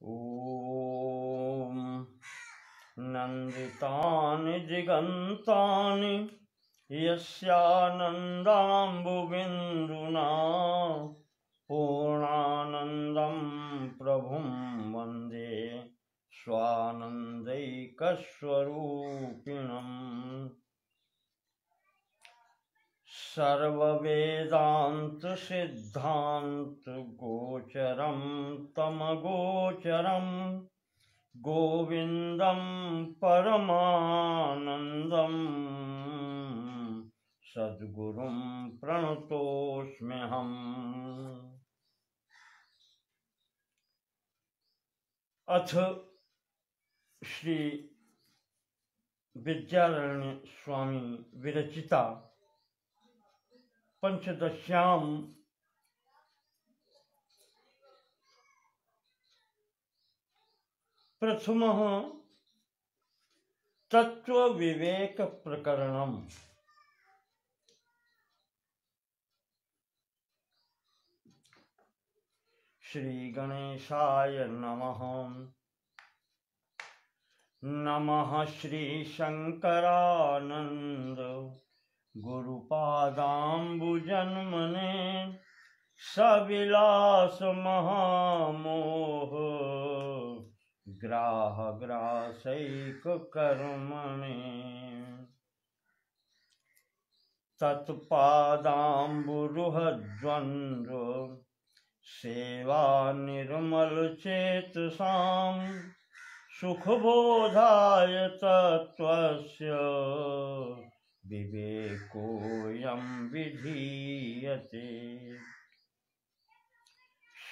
ॐ नन्दितानि दिगन्तानि यस्यानन्दाम्बुबिन्दुना पूर्णानन्दं प्रभुं वन्दे स्वानन्दैकस्वरूपिणम् सर्ववेदान्तसिद्धान्तगोचरं तमगोचरं गोविन्दं परमानन्दं सद्गुरुं प्रणतोऽस्म्यहम्। अथ श्री विद्यारण्य स्वामी विरचिता पंचदश्याम प्रथमः तत्व विवेक प्रकरणम्। श्री गणेशाय नमः। नमः श्री शंकरानंद गुरुपादाम्बुजन्मने सविलास महामोह ग्राह ग्रासैक कर्मणे तत्पादाम्बुरुहद्वन्द्व सेवा निर्मल चेतसां सुखबोधाय तत्त्वस्य विवेकोऽयं विधीयते।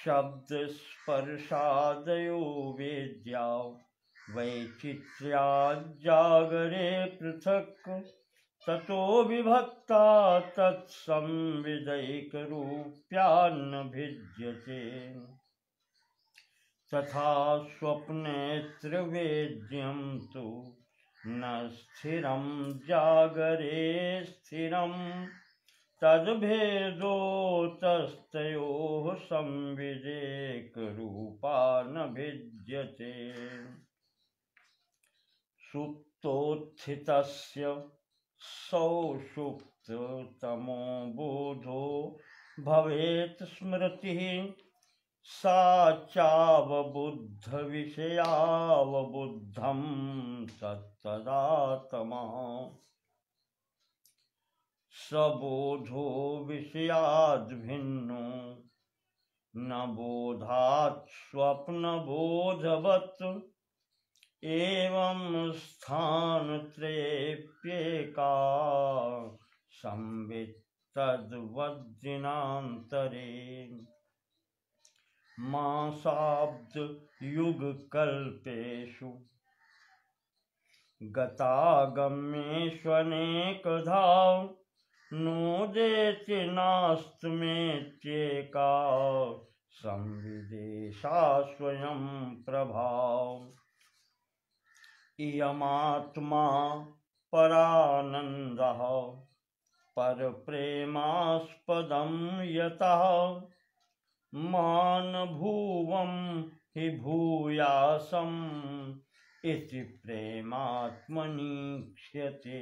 शब्दस्पर्शादयो वेद्या वैचित्र्याज्जागरे पृथक् ततो विभक्ता तत्संविदैकरूप्यान्न भिद्यते। तथा स्वप्नेऽत्र तु न स्थिरं जागरे स्थिरं तद्भेदोतस्तयोः संविदेकरूपा न भिद्यते। सुप्तोत्थितस्य सौषुप्ततमो बोधो भवेत् स्मृतिः सा चावबुद्धविषयावबुद्धं तत्तदा तमः। सबोधो विषयाद्भिन्नो न बोधात् स्वप्नबोधवत् एवं स्थानत्रयेऽप्येका संवित् तद्वद्दिनान्तरे। मासाब्दयुगकल्पेषु गतागम्येष्वनेकधा नोदेति नास्तमेत्येका संविदेशा स्वयं प्रभा। इयमात्मा परानन्दः परप्रेमास्पदं यतः मानभुवं हि भूयासम् इति प्रेमात्मनीक्ष्यते।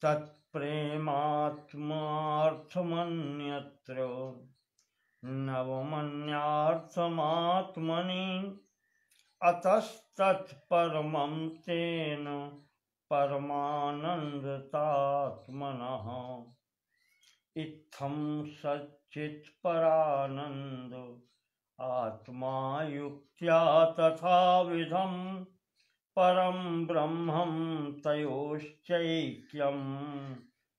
तत्प्रेमात्मार्थमन्यत्र नवमन्यार्थमात्मनि अतस्तत्परमं तेन परमानन्दतात्मनः। इत्थं सच्चित्परानन्द आत्मा युक्त्या तथाविधं परं ब्रह्मं तयोश्चैक्यं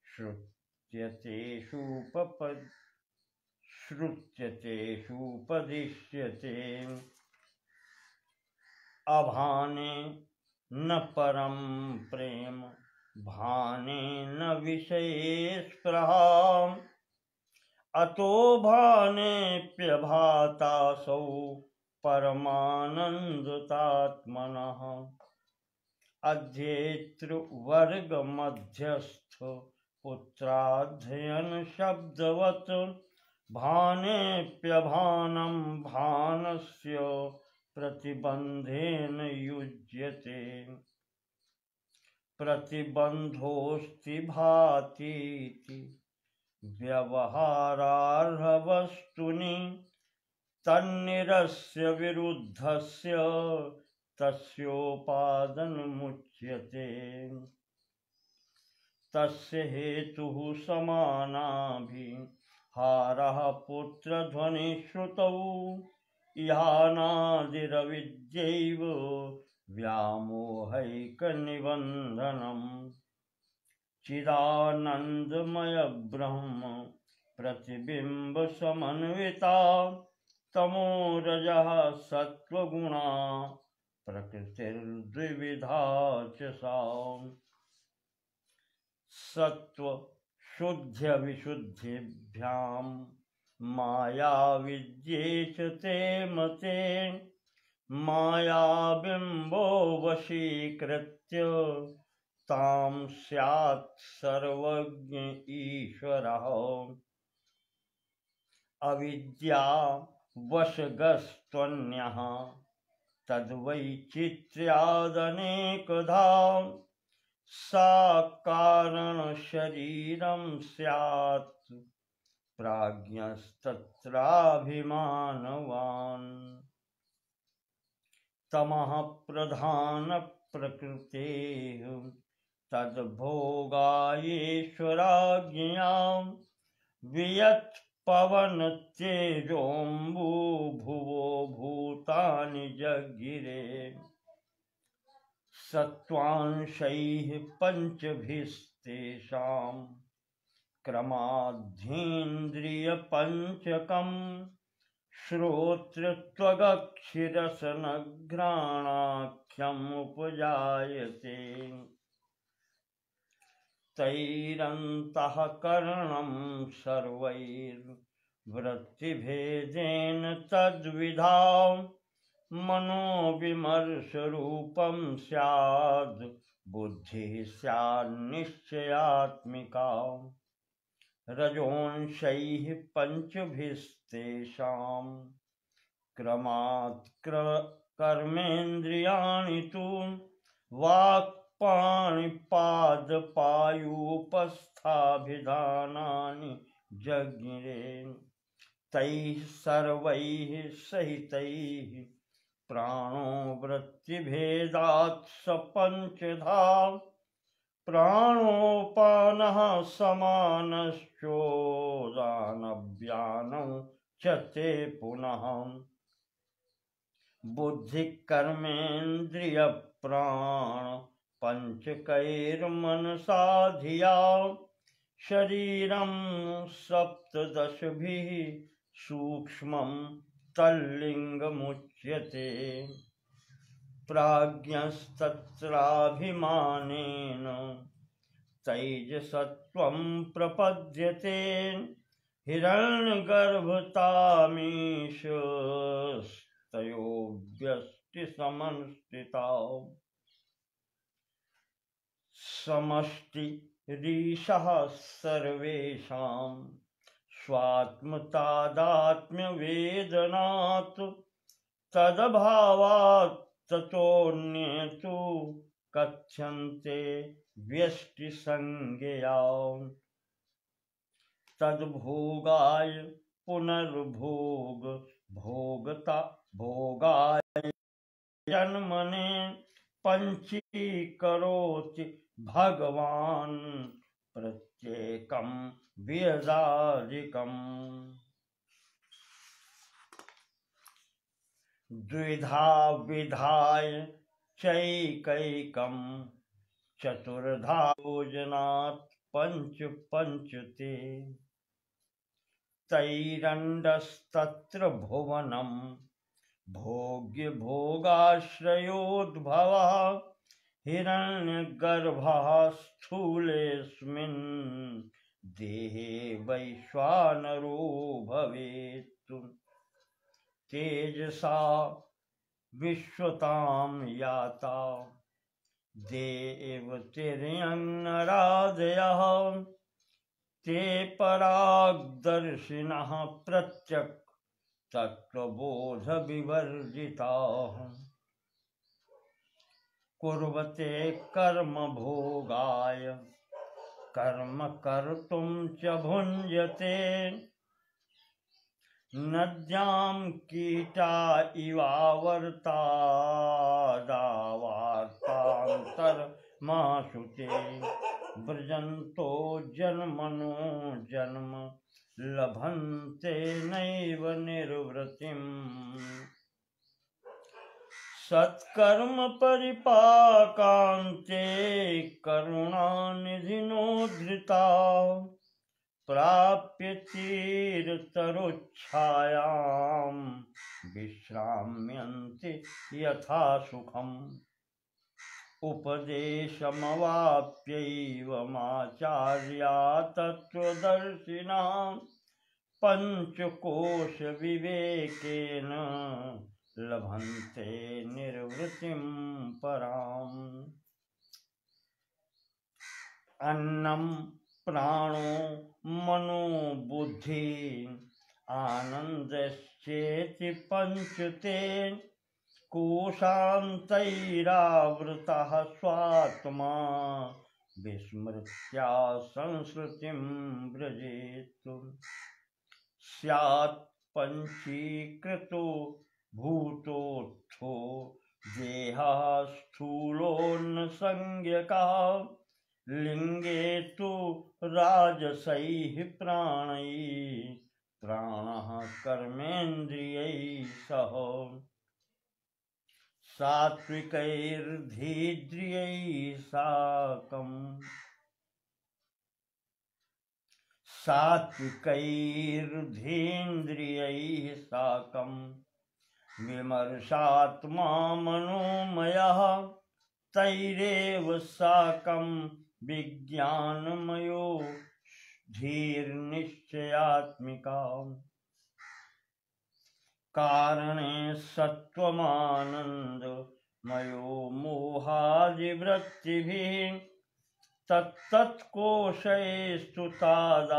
श्रुत्यतेषुपदिश्यते। अभाने न परं प्रेम भाने न विषये स्पृहा अतो भानेऽप्यभातासौ परमानन्दतात्मनः। अध्येतृवर्गमध्यस्थ पुत्राध्ययन शब्दवत् भानेऽप्यभानं भानस्य प्रतिबन्धेन युज्यते प्रतिबन्धोऽस्ति भातीति व्यवहारार्हवस्तुनि तन्निरस्य विरुद्धस्य तस्योपादनमुच्यते तस्य हेतुः समानाभिहारः पुत्रध्वनिश्रुतौ इहानादिरविद्यैव व्यामोहैकनिबन्धनम् चिदानन्दमय ब्रह्म प्रतिबिम्बसमन्विता तमो रजः सत्त्वगुणा प्रकृतिर्द्विविधा च सा सत्त्व शुद्ध्य विशुद्धिभ्यां माया विद्ये च ते मते मायाबिम्बो वशीकृत्य तां स्यात् सर्वज्ञ ईश्वरः अविद्या वशगस्त्वन्यः तद्वैचित्र्यादनेकधा सा कारणशरीरं स्यात् प्राज्ञस्तत्राभिमानवान् तमः प्रधानप्रकृतेः तद्भोगायेश्वराज्ञयां वियत् पवनतेजोऽम्बुभुवो भूतानि जगिरे सत्त्वांशैः पञ्चभिस्तेषां क्रमाद्धीन्द्रियपञ्चकम् श्रोत्रत्वगक्षिरसनघ्राणाख्यम् उपजायते तैरन्तःकरणं सर्वैर्वृत्तिभेदेन तद्विधां मनोविमर्शरूपं स्याद् बुद्धिः स्यान्निश्चयात्मिका रजोंशैः पञ्चभिस्तेषां क्रमात् कर्मेन्द्रियाणि तु वाक्पाणिपादपायूपस्थाभिधानानि जज्ञिरे तैः सर्वैः सहितैः प्राणो वृत्तिभेदात् सपञ्चधा प्राणोपानः समानश्चोदानव्यानौ च ते पुनः बुद्धिकर्मेन्द्रियप्राण पञ्चकैर्मनसा धिया शरीरं सप्तदशभिः सूक्ष्मं तल्लिङ्गमुच्यते प्राज्ञस्तत्राभिमानेन तैजसत्वं प्रपद्यते हिरण्यगर्भतामीशस्तयोऽव्यष्टिसमन्विता समष्टिरीशः सर्वेषां स्वात्मतादात्म्यवेदनात् तदभावात् ततोऽन्ये तु कथ्यन्ते व्यष्टिसंज्ञया तद्भोगाय पुनर्भोग भोगता भोगाय जन्मने पञ्चीकरोति भगवान् प्रत्येकं व्यदादिकम् द्विधा विधाय चैकैकं चतुर्धा योजनात् पञ्च पञ्चते तैरण्डस्तत्र भुवनं भोग्य भोगाश्रयोद्भवः हिरण्यगर्भः स्थूलेऽस्मिन् देहे वैश्वानरो भवेत् तेजसा विश्वतां याता देवतिर्यं नरादयः ते परागदर्शिनः प्रत्यक् तत्त्वबोधविवर्जिताः कुर्वते कर्म भोगाय कर्म कर्तुं च भुञ्जते नद्यां कीटा इवावर्तादावार्तान्तरमाशु ते व्रजन्तो जन्मनो जन्म लभन्ते नैव निर्वृतिम् सत्कर्म परिपाकान्ते करुणानिधिनो धृता प्राप्य तीरतरुच्छायां विश्राम्यन्ति यथा सुखम् उपदेशमवाप्यैवमाचार्या तत्त्वदर्शिनां पञ्चकोशविवेकेन लभन्ते निर्वृतिं पराम् अन्नं प्राणो मनो बुद्धि आनन्दश्चेति पञ्चते कोशान्तैरावृतः स्वात्मा विस्मृत्या संस्कृतिं व्रजेत् स्यात् पञ्चीकृतो भूतोत्थो देहः स्थूलोऽन्नसंज्ञकः लिंगे तु राजसैः प्राणैः प्राणः कर्मेन्द्रियैः सह सात्विकैर्धीन्द्रियैः साकम् विमर्शात्मा मनोमयः तैरेव साकं विज्ञानमयो धीर्निश्चयात्मिका कारणे सत्त्वमानन्दमयो मोहादिवृत्तिभिः तत्तत्कोशैस्तु तादात्म्यादात्मा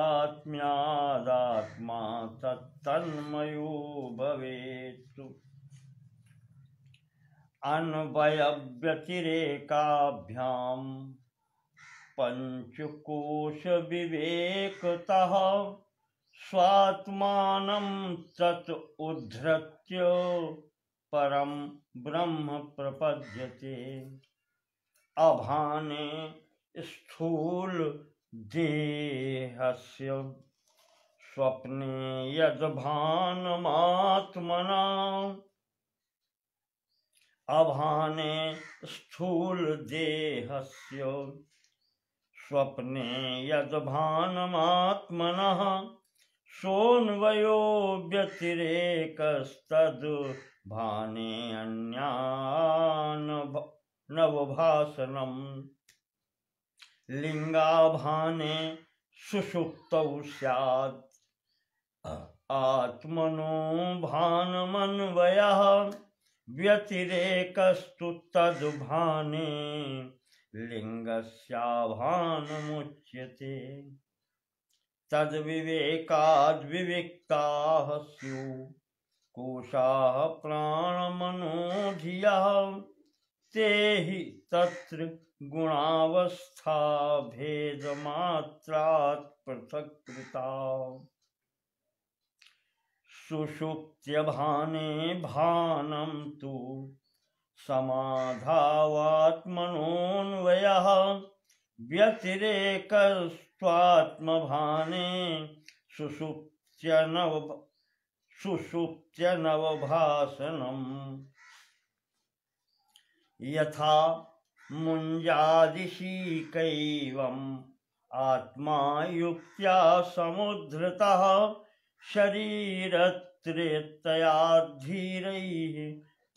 तत्तन्मयो भवेत् अन्वयव्यतिरेकाभ्यां पञ्चकोशविवेकतः स्वात्मानं तत् उद्धृत्य परं ब्रह्म प्रपद्यते अभाने स्थूल देहस्य स्वप्ने यद्भानमात्मना अभाने स्थूल देहस्य स्वप्ने यद्भानमात्मनः सोऽन्वयो व्यतिरेकस्तद्भाने अन्यानवभासनम् लिंगाभाने सुषुप्तौ स्यात् आत्मनो भानमन्वयः व्यतिरेकस्तु तद्भाने लिंगस्याभानमुच्यते तद्विवेकाद्विविक्ताः स्युः कोशाः प्राणमनो धियः ते हि तत्र गुणावस्था भेदमात्रात् पृथक्कृता सुषुप्त्यभाने भानं तु समाधावात्मनोऽन्वयः व्यतिरेकस्त्वात्मभाने सुषुप्त्यनवभासनम् यथा मुञ्जादिशीकैवम् आत्मा युक्त्या समुद्धृतः शरीरत्रयतयाद्धीरैः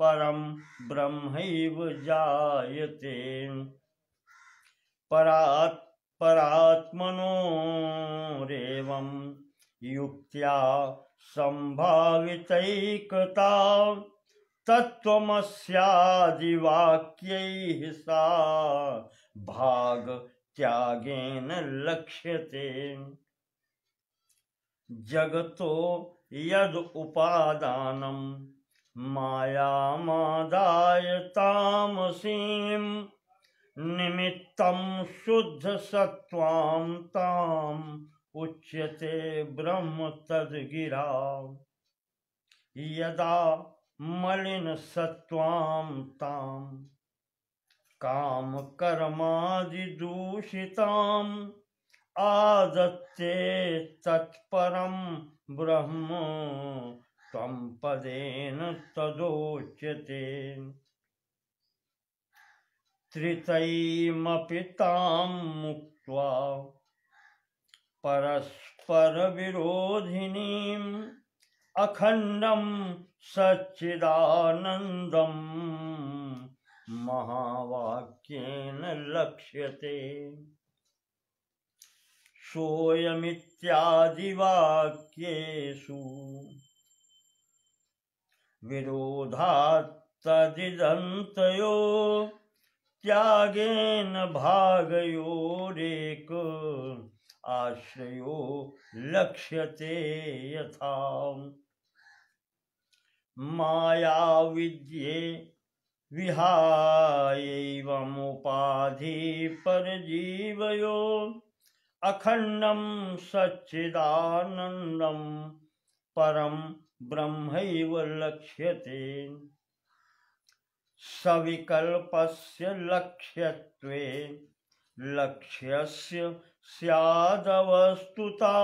परं ब्रह्मैव जायते परात्मनोरेवं युक्त्या संभावितैकता तत्त्वमस्यादिवाक्यैः सा भाग त्यागेन लक्ष्यते जगतो यद उपादानं मायामादाय तामसीं निमित्तं शुद्ध सत्त्वां ताम् उच्यते ब्रह्म तद्गिरा। यदा मलिन सत्त्वां ताम् काम कर्मादि दूषिताम् आदत्ते तत्परं ब्रह्म त्वं पदेन तदोच्यते। त्रितयमपि तां मुक्त्वा परस्परविरोधिनीम् अखण्डं सच्चिदानन्दं महावाक्येन लक्ष्यते। सोऽयमित्यादिवाक्येषु विरोधात् तदिदन्तयो त्यागेन भागयोरेक आश्रयो लक्ष्यते यथा। मायाविद्ये विहायैवमुपाधि परजीवयो अखण्डं सच्चिदानन्दं परं ब्रह्मैव लक्ष्यते। सविकल्पस्य लक्ष्यत्वे लक्ष्यस्य स्यादवस्तुता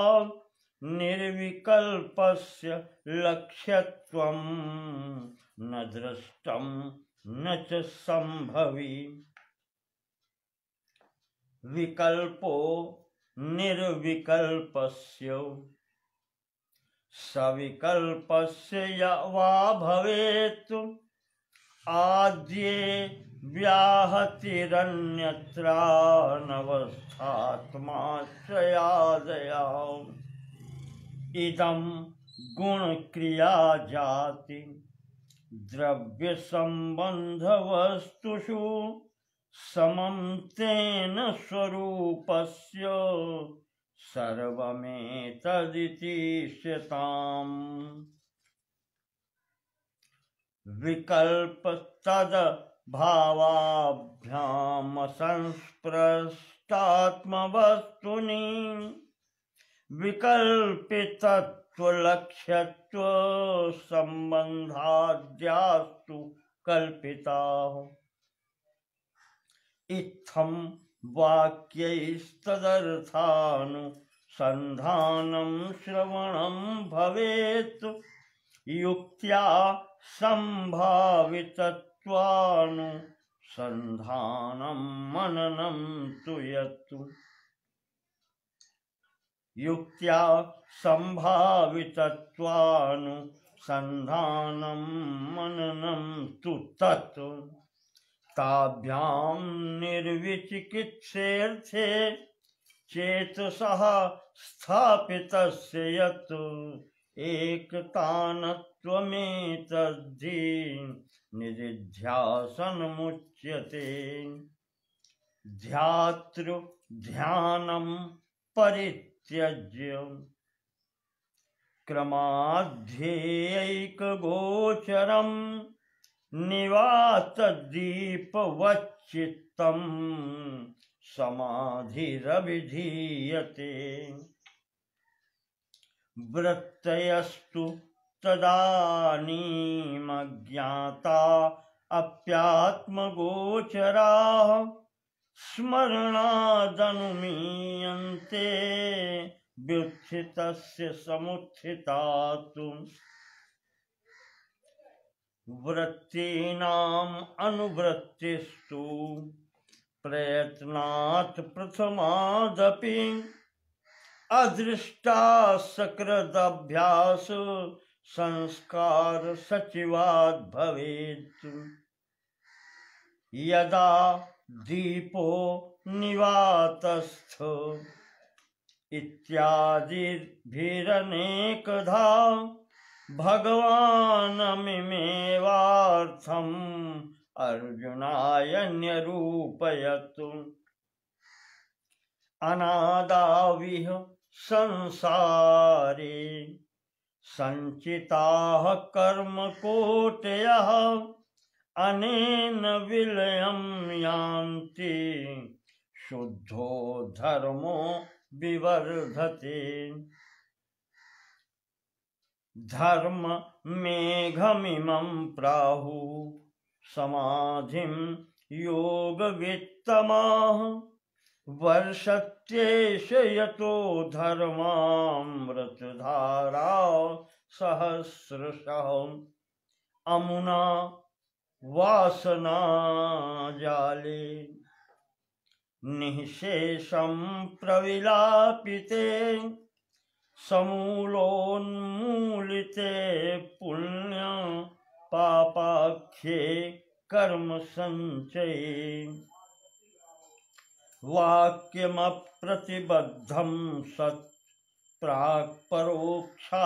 निर्विकल्पस्य लक्ष्यत्वं न दृष्टं न च संभवी। विकल्पो निर्विकल्पस्य सविकल्पस्य वा भवेत् आद्ये व्याहतिरन्यत्रानवस्थात्माश्रयादया। इदं गुणक्रियाजाति द्रव्यसम्बन्धवस्तुषु समं तेन स्वरूपस्य सर्वमेतदिति श्यताम्। विकल्पतद्भावाभ्यामसंस्पृष्टात्मवस्तुनि विकल्पितत्वलक्ष्यत्व सम्बन्धाद्यास्तु कल्पिताः। इत्थं वाक्यैस्तदर्थानुसन्धानं श्रवणं भवेत् युक्त्या संभावितत्वानुसन्धानं मननं तु यत्। युक्त्या संभावितत्वानुसन्धानं मननं तु तत्। ताभ्यां निर्विचिकित्सेऽर्थे चेतसः स्थापितस्य यत् एकतानत्वमेतद्धि निदिध्यासनमुच्यते। ध्यातृध्यानं परित्यज्य क्रमाध्येयैकगोचरं निवातदीपवच्चित्तं समाधिरभिधीयते। वृत्तयस्तु तदानीमज्ञाता अप्यात्मगोचराः स्मरणादनुमीयन्ते व्युत्थितस्य समुत्थितात्। वृत्तीनाम् अनुवृत्तिस्तु प्रयत्नात् प्रथमादपि अदृष्टा सकृदभ्यास संस्कार सचिवात् भवेत्। यदा दीपो निवातस्थ इत्यादिभिरनेकधा भगवानमिमेवार्थम् अर्जुनाय न्यरूपयत्। अनादाविह संसारे संचिताः कर्मकोटयः अनेन विलयं यान्ति शुद्धो धर्मो विवर्धते। धर्म मेघमिमं प्राहुः समाधिं योगवित्तमाः वर्षत्येष यतो धर्मामृतधारा सहस्रशः अमुना वासना जाले निःशेषं प्रविलापिते समूलोन्मूलिते पुण्य पापाख्ये कर्म संचये वाक्यमप्रतिबद्धं सत् प्राक् परोक्षावभासिते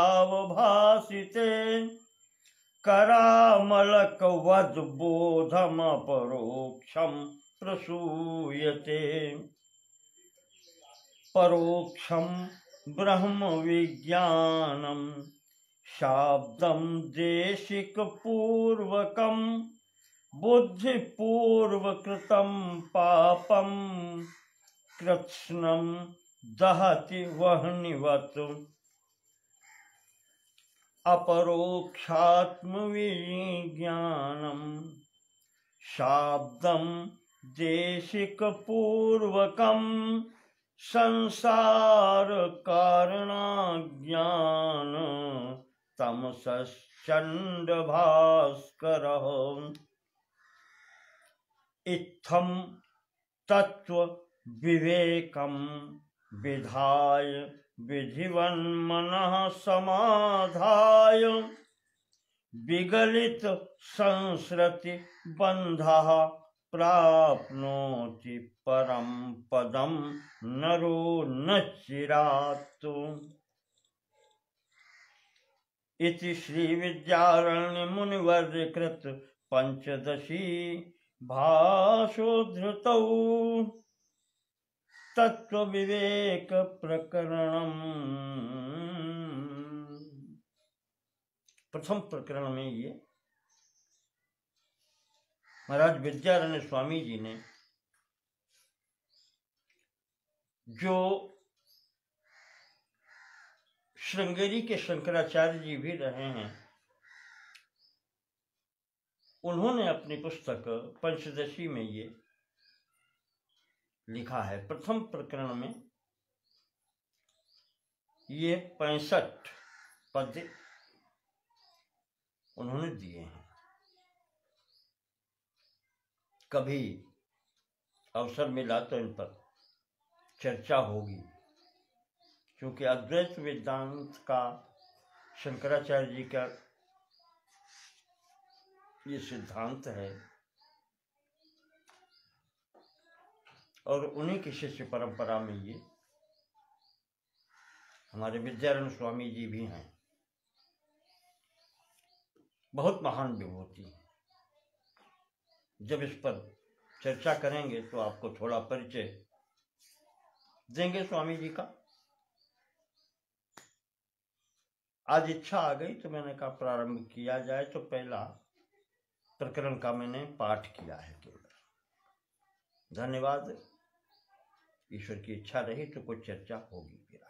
करामलकवद्बोधमपरोक्षं प्रसूयते। परोक्षं ब्रह्म विज्ञानं शाब्दं देशिकपूर्वकं बुद्धिपूर्वकृतं पापं कृत्स्नं दहति वह्निवत्। अपरोक्षात्मविज्ञानं शाब्दं देशिकपूर्वकं संसार कारणाज्ञान तमसश्चण्ड भास्करः। इत्थं तत्व विवेकं विधाय विधिवन्मनः समाधाय विगलित संसृति बन्धः प्राप्नोति परम पदम नरो न चिरात्। इति श्री विद्यारण्य मुनिवर्य कृत पंचदशी भाषोद्धृतौ तत्व विवेक प्रकरणम। प्रथम प्रकरण में ये महाराज विद्यारण्य स्वामी जी ने जो श्रृंगेरी के शंकराचार्य जी भी रहे हैं, उन्होंने अपनी पुस्तक पंचदशी में ये लिखा है। प्रथम प्रकरण में ये 65 पद उन्होंने दिए हैं। कभी अवसर मिला तो इन पर चर्चा होगी, क्योंकि अद्वैत वेदांत का शंकराचार्य जी का ये सिद्धांत है और उन्हीं की शिष्य परंपरा में ये हमारे विद्यारण्य स्वामी जी भी हैं। बहुत महान विभूति है। जब इस पर चर्चा करेंगे तो आपको थोड़ा परिचय देंगे स्वामी जी का। आज इच्छा आ गई तो मैंने कहा प्रारंभ किया जाए। तो पहला प्रकरण का मैंने पाठ किया है केवल। धन्यवाद। ईश्वर की इच्छा रही तो कुछ चर्चा होगी फिर।